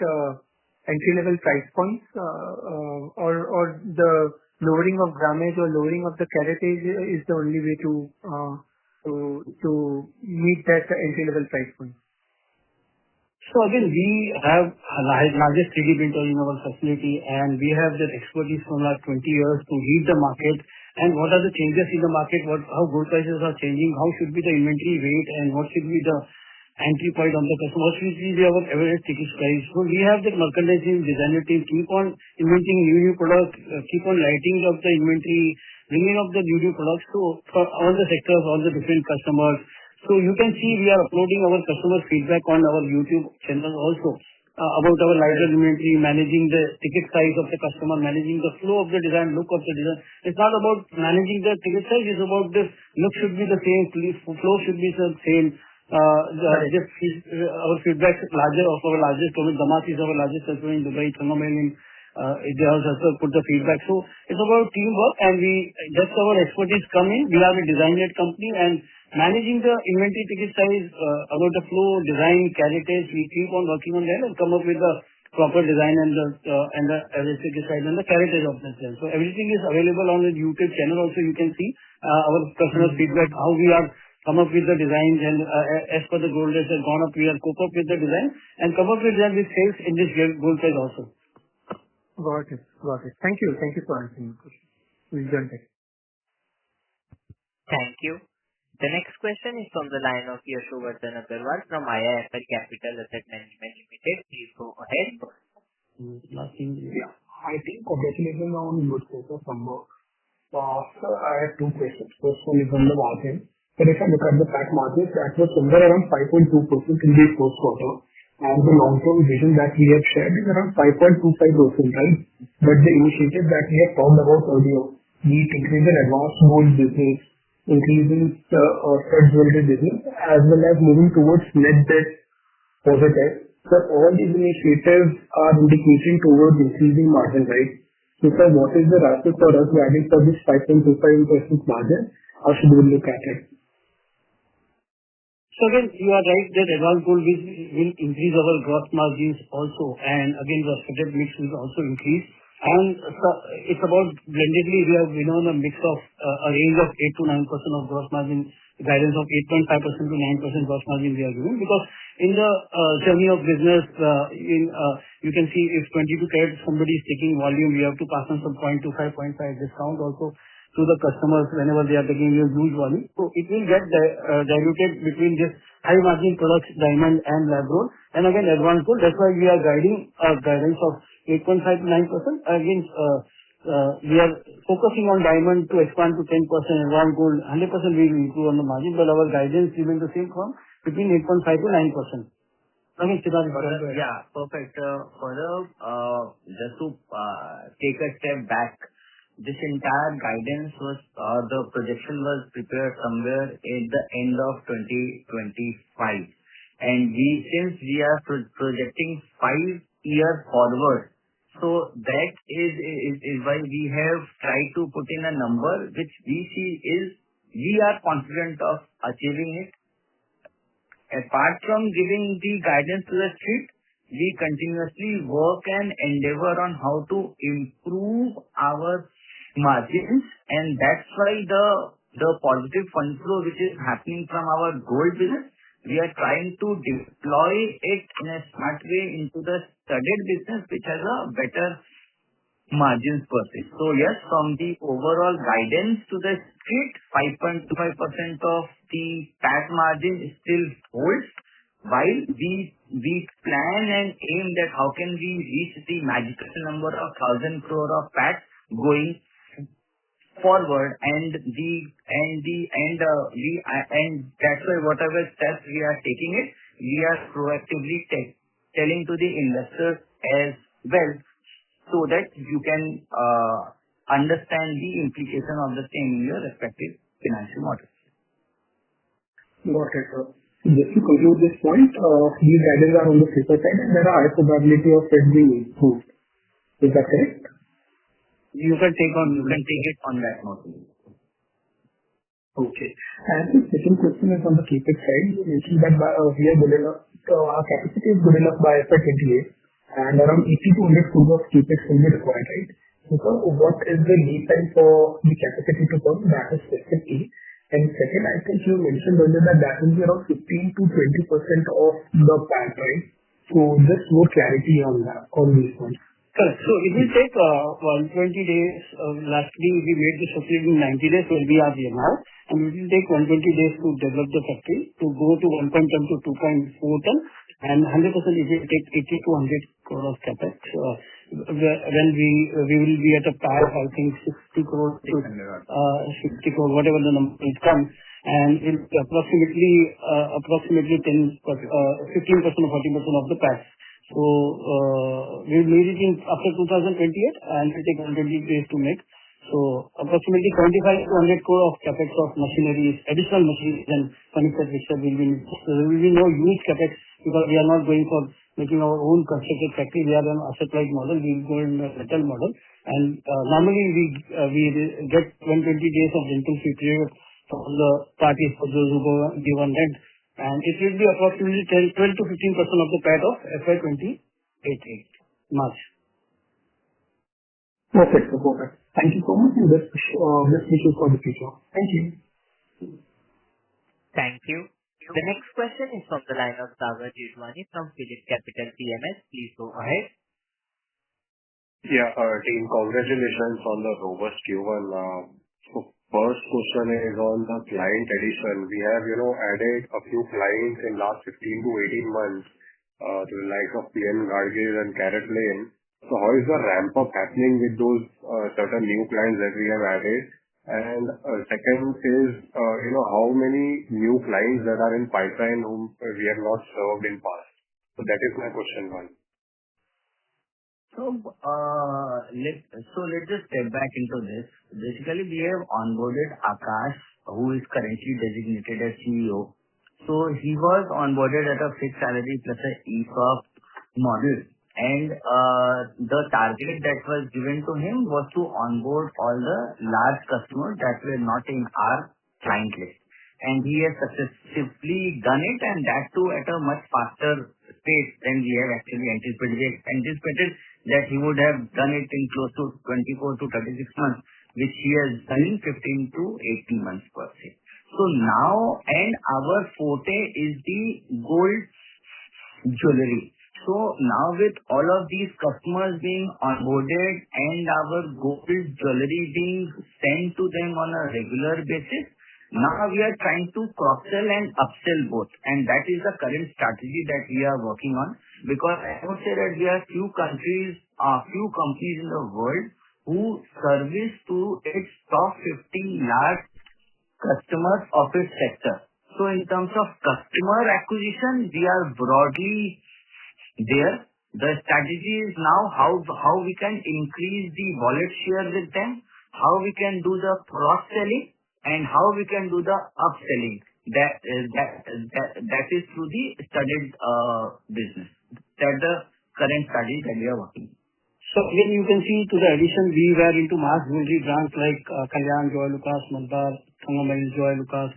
entry-level price points, or the lowering of grammage or lowering of the caratage is the only way to meet that entry-level price point? So again, we have largest 3D printer in our facility, and we have that expertise from last 20 years to read the market and what are the changes in the market, how gold prices are changing, how should be the inventory rate, and what should be the entry point of the customer, what should be our average ticket price. So we have that merchandising designer team keep on inventing new products, keep on lighting up the inventory, bringing up the new products for all the sectors, all the different customers. So you can see we are uploading our customer feedback on our YouTube channel also about our lighter inventory, managing the ticket size of the customer, managing the flow of the design, look of the design. It's not about managing the ticket size, it's about the look should be the same, flow should be the same. Our feedback larger of our largest company, Damas is our largest customer in Dubai, Thangamayil in they also put the feedback. So it's about teamwork, and that's our expertise come in. We are a design-led company, and managing the inventory ticket size, about the flow, design, caratage, we keep on working on that and come up with the proper design and the average ticket size and the caratage of the design. So everything is available on the YouTube channel. Also, you can see our customer feedback, how we are come up with the designs, and as per the gold rates has gone up, we are cope up with the design and come up with that with sales in this gold price also. Got it. Got it. Thank you. Thank you for answering the question. We'll join back. Thank you. The next question is from the line of Yashovardhan Agarwal from IIFL Capital Asset Management Limited. Please go ahead. Yeah. I think congratulations on good set of numbers. Sir, I have two questions. First one is on the margin. So if I look at the PAT margin, that was somewhere around 5.2% in the first quarter. And the long-term vision that we have shared is around 5.25%, right? But the initiatives that we have talked about earlier, be it increase in advanced gold business, increasing the stud jewelry business, as well as moving towards net debt positive. So all these initiatives are indicating towards increasing margin, right? So sir, what is the rationale for us guiding for this 5.25% margin? How should we look at it? So again, you are right that advanced gold will increase our gross margins also, and again, the studded mix will also increase. And so it's about blendedly, we have on a mix of a range of 8 to 9% of gross margin, guidance of 8.5% to 9% gross margin we are giving, because in the journey of business, you can see if 22 carat somebody is taking volume, we have to pass on some 0.25, 0.5 discount also to the customers whenever they are taking a huge volume. So it will get diluted between this high margin products, diamond and lab gold, and again advanced gold. That's why we are guiding a guidance of 8.5 to 9%. Again, we are focusing on diamond to expand to 10%, advanced gold 100% we will improve on the margin, but our guidance remains the same from between 8.5 to 9%. Again, Siddharth. Yeah, perfect. Further, just to take a step back, this entire guidance was, the projection was prepared somewhere at the end of 2025. And since we are projecting 5 years forward, so that is why we have tried to put in a number which we see is we are confident of achieving it. Apart from giving the guidance to the street, we continuously work and endeavor on how to improve our margins, and that's why the positive fund flow which is happening from our gold business, we are trying to deploy it in a smart way into the studded business, which has a better margins per se. So yes, from the overall guidance to the street, 5.25% of the PAT margin still holds, while we plan and aim that how can we reach the magical number of 1,000 crore of PAT going forward, and that's why whatever steps we are taking it, we are proactively telling to the investors as well, so that you can understand the implication of the same in your respective financial models. Got it, sir. Just to conclude this point, these guidance are on the safer side and there are high probability of it being improved. Is that correct? You can take it on that note. Okay. And the second question is on the CapEx side. You mentioned that we are good enough, our capacity is good enough by FY28, and around 80 to 100 crores of CapEx will be required, right? So what is the lead time for the capacity to come? That is question A. And second, I think you mentioned earlier that will be around 15 to 20% of the PAT, right? So just more clarity on that, on these points. Correct. So it will take 120 days. Lastly, we made the facility in 90 days, where we are here now. And it will take 120 days to develop the factory to go to 1.10 to 2.4 ton. And 100% it will take 80 to 100 crore of capex. When we will be at a PAT, I think 60 crore to 60 crore, whatever the number will come. And it approximately 15% or 40% of the PAT. So we will need it after 2028, and it will take 120 days to make. So approximately 75 to 100 crore of capex of machinery, additional machinery and furniture which will be. So there will be no huge capex because we are not going for making our own constructed factory. We are an asset-light model. We will go in a rental model, and normally we get 120 days of rental-free period from the parties for those who go give on rent. And it will be approximately 12 to 15% of the PAT of FY28 March. Perfect. Perfect. Thank you so much, and best wishes for the future. Thank you. Thank you. The next question is from the line of Sagar Jethwani from Phillip Capital PMS. Please go ahead. Yeah, team, congratulations on the robust Q1. First question is on the client addition. We have, added a few clients in last 15 to 18 months, to the likes of PN Gadgil and CaratLane. So how is the ramp up happening with those certain new clients that we have added? And second is, how many new clients that are in pipeline whom we have not served in past? So that is my question one. Let's just step back into this. Basically, we have onboarded Akash, who is currently designated as CEO. So he was onboarded at a fixed salary plus a ESOP model. And the target that was given to him was to onboard all the large customers that were not in our client list. And he has successfully done it, and that too at a much faster pace than we have actually anticipated. We anticipated that he would have done it in close to 24 to 36 months, which he has done in 15 to 18 months per se. So now, and our forte is the gold jewelry. So now with all of these customers being onboarded and our gold jewelry being sent to them on a regular basis, now we are trying to cross-sell and upsell both. And that is the current strategy that we are working on. Because I would say that we have few companies in the world who service to its top 50 large customers of its sector. So in terms of customer acquisition, we are broadly there. The strategy is now how we can increase the wallet share with them, how we can do the cross-selling, and how we can do the upselling. That is through the studded business. That's the current strategy that we are working. So again, you can see to the addition, we were into mass jewelry brands like Kalyan, Joy-Lucas, Mandar, Thangamel, Joy-Lucas,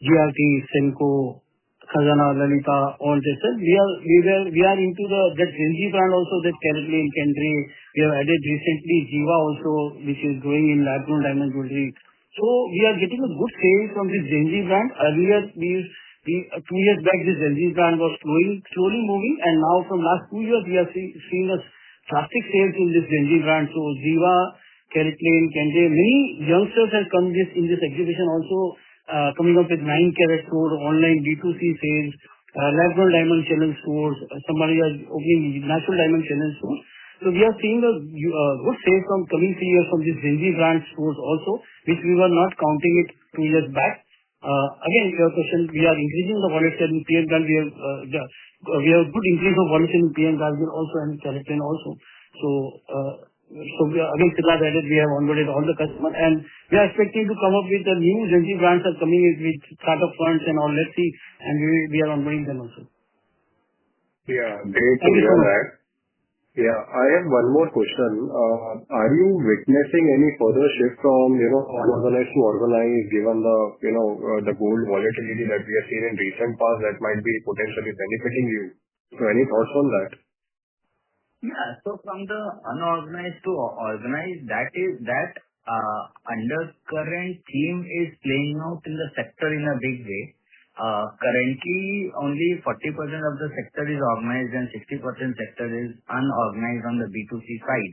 GRT, Senco, Khazana, Lalita, all this. We are into that Zenji brand also, that CaratLane, Kendra. We have added recently Jiva also, which is growing in lab-grown diamond jewelry. So we are getting a good sales from this Zenji brand. Earlier, 2 years back, this Zenji brand was slowly moving, and now from last 2 years, we are seeing a drastic sales in this Zenji brand. So Jiva, CaratLane, Kendra, many youngsters have come in this exhibition also, coming up with 9-carat store, online D2C sales, lab-grown diamond challenge stores. Somebody is opening natural diamond challenge stores. So we are seeing a good sales from coming 3 years from this Zenji brand stores also, which we were not counting it 2 years back. Again, your question, we are increasing the wallet share in PN Gadgil. We have good increase of wallet share in PN Gadgil also and CaratLane also. So we are, again, Siddharth added, we have onboarded all the customers, and we are expecting to come up with the new Zenji brands are coming in with startup funds and all. Let's see, and we are onboarding them also. Yeah, great to hear that. Yeah, I have one more question. Are you witnessing any further shift from, unorganized to organized, given the gold volatility that we have seen in recent past that might be potentially benefiting you? So any thoughts on that? Yeah. So from the unorganized to organized, that undercurrent theme is playing out in the sector in a big way. Currently, only 40% of the sector is organized and 60% sector is unorganized on the B2C side.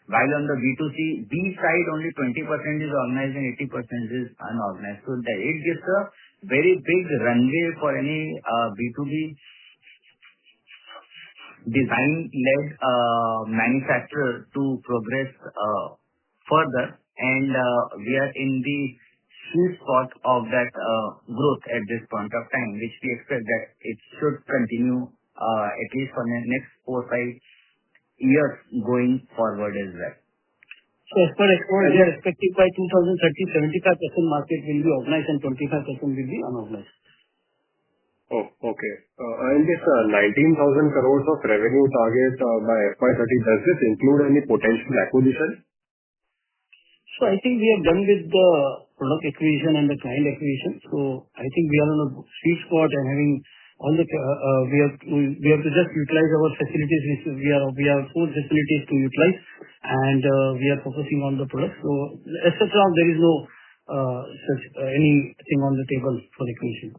While on the B2B side, only 20% is organized and 80% is unorganized. So it gives a very big runway for any B2B design-led manufacturer to progress further. And we are in the sweet spot of that growth at this point of time, which we expect that it should continue at least for the next 4-5 years going forward as well. So as per export, we are expecting by 2030, 75% market will be organized and 25% will be unorganized. Oh, okay. And this 19,000 crores of revenue target by FY30, does this include any potential acquisition? So I think we have done with the product acquisition and the client acquisition. So I think we are on a sweet spot and having all the we have to just utilize our facilities. We have 4 facilities to utilize, and we are focusing on the product. So as such, there is no anything on the table for acquisition.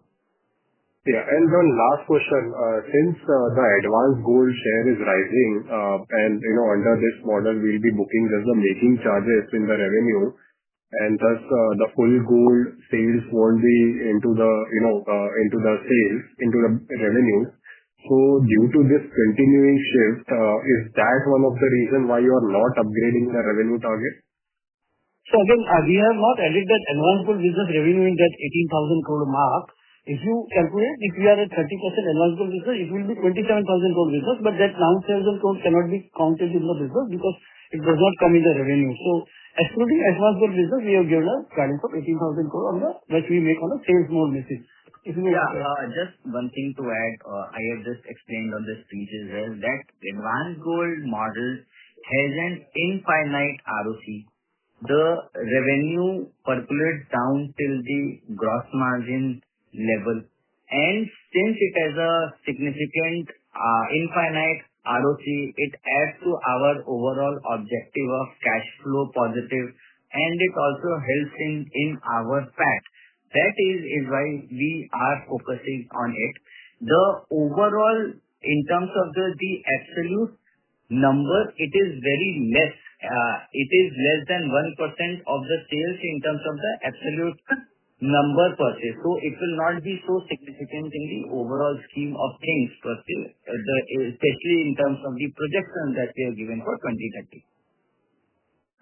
Yeah. And one last question. Since the advanced gold share is rising, and under this model, we'll be booking just the making charges in the revenue, and thus the full gold sales won't be into the sales, into the revenues. So due to this continuing shift, is that one of the reason why you are not upgrading the revenue target? So again, we have not added that advanced gold business revenue in that 18,000 crore mark. If you calculate, if we are at 30% advanced gold business, it will be 27,000 crore business, but that 9,000 crore cannot be counted in the business because it does not come in the revenue. So excluding advanced gold business, we have given a guidance of 18,000 crore on the, which we make on a sales mode basis. Just one thing to add, I have just explained on this speech as well, that advanced gold model has an infinite ROC. The revenue percolates down till the gross margin level, and since it has a significant infinite ROC, it adds to our overall objective of cash flow positive, and it also helps in our PAT. That is why we are focusing on it. The overall, in terms of the absolute number, it is very less. It is less than 1% of the sales in terms of the absolute number per se. So it will not be so significant in the overall scheme of things per se, especially in terms of the projection that we have given for 2030.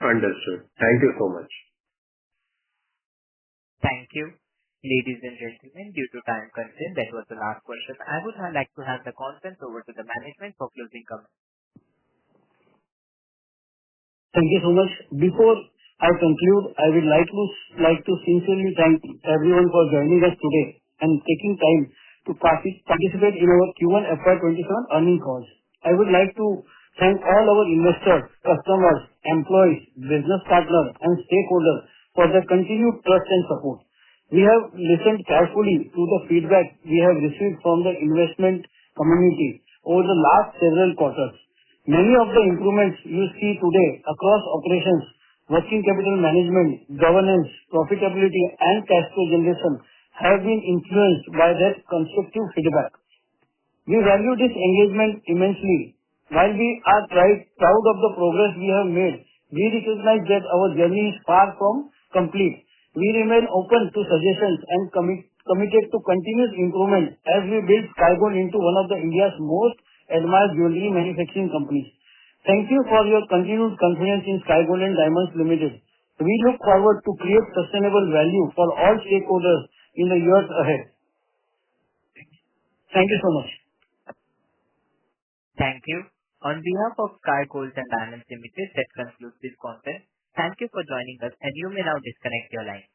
Understood. Thank you so much. Thank you. Ladies and gentlemen, due to time constraint, that was the last question. I would now like to hand the conference over to the management for closing comments. Thank you so much. Before I conclude, I would like to sincerely thank everyone for joining us today and taking time to participate in our Q1FY27 earnings calls. I would like to thank all our investors, customers, employees, business partners, and stakeholders for their continued trust and support. We have listened carefully to the feedback we have received from the investment community over the last several quarters. Many of the improvements you see today across operations, working capital management, governance, profitability, and cash flow generation have been influenced by that constructive feedback. We value this engagement immensely. While we are proud of the progress we have made, we recognize that our journey is far from complete. We remain open to suggestions and committed to continuous improvement as we build Sky Gold into one of India's most admired jewelry manufacturing companies. Thank you for your continued confidence in Sky Gold and Diamonds Limited. We look forward to create sustainable value for all stakeholders in the years ahead. Thank you so much. Thank you. On behalf of Sky Gold and Diamonds Limited, that concludes this conference. Thank you for joining us, and you may now disconnect your line.